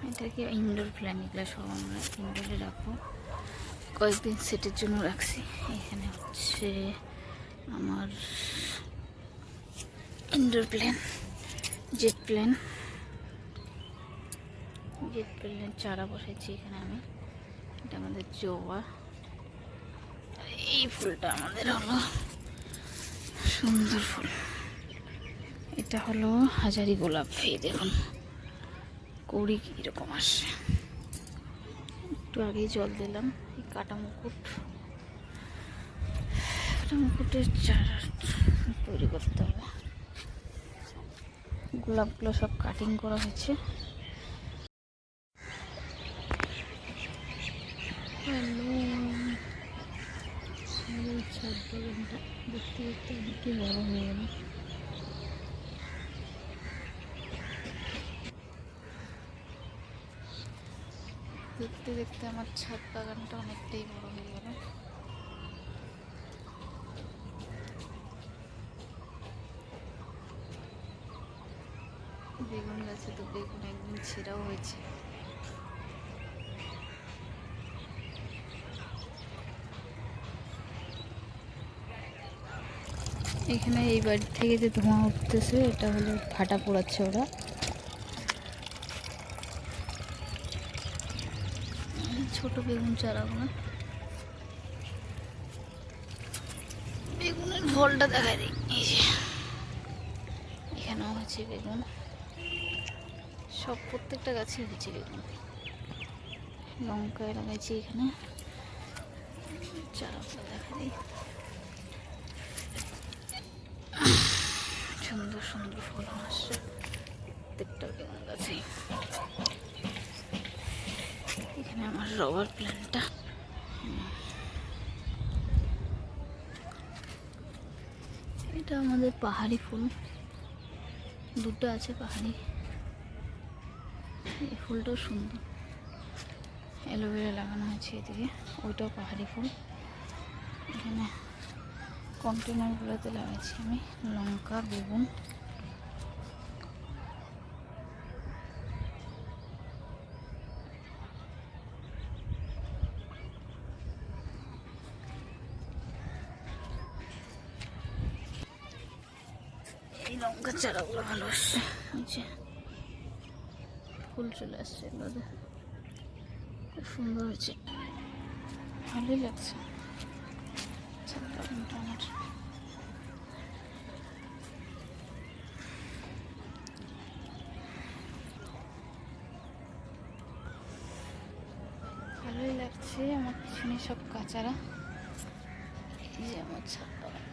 এটাকে indoor plant, এগুলো সব আমরা ইনডোরে রাখবো, কয়েকদিন সেটের জন্য রাখছি। এখানে হচ্ছে আমার ইনডোর প্ল্যান, জেট প্ল্যান চারা বসাইছি এখানে আমি। এটা আমাদের জবা, এই ফুলটা আমাদের হলো সুন্দর ফুল, এটা হলো হাজারি গোলাপ। এই দেখুন কড়ি কীরকম আসে, একটু আগেই জল দিলাম। এই কাটামুকুটের চারা তৈরি করতে হবে। গোলাপগুলো সব কাটিং করা হয়েছে। ছাদ বাগানটা দেখতে দেখতে অনেকই বড় হয়ে গেল। দেখতে দেখতে আমার ছাদ বাগানটা অনেকটাই বড় হয়ে গেল। বেগুন গাছে তো বেগুন একদিন ছেঁড়াও হয়েছে। এখানে এই বাড়ি থেকে যে ধোঁয়া উঠতেছে, এটা হলো ভাটা পোড়াচ্ছে ওরা। ছোট বেগুন চারাগুলো, বেগুনের ফলটা দেখা দিই। এই যে এখানেও হচ্ছে বেগুন, সব প্রত্যেকটা গাছে হচ্ছে বেগুন। লঙ্কা লাগাইছি এখানে, চারাগুলো দেখা দিই। সুন্দর সুন্দর ফল আসছে প্রত্যেকটা বেগুন গাছে। এখানে আমার রবার প্ল্যান্টটা, এটা আমাদের পাহাড়ি ফুল, দুটো আছে পাহাড়ি। এই ফুলটাও সুন্দর, অ্যালোভেরা লাগানো হয়েছে এদিকে, ওইটাও পাহাড়ি ফুল। এখানে কন্টেনারগুলোতে লাগাইছি আমি লঙ্কা, বেগুন। এই লঙ্কার চারাগুলো ভালো আসছে, ফুল চলে আসছে, এগুলোতে খুব সুন্দর হয়েছে, ভালোই লাগছে ছাদটা আমার। ভালোই লাগছে। আমার পিছনে সব কাঁচারা, এই যে আমার ছাদ বাগান।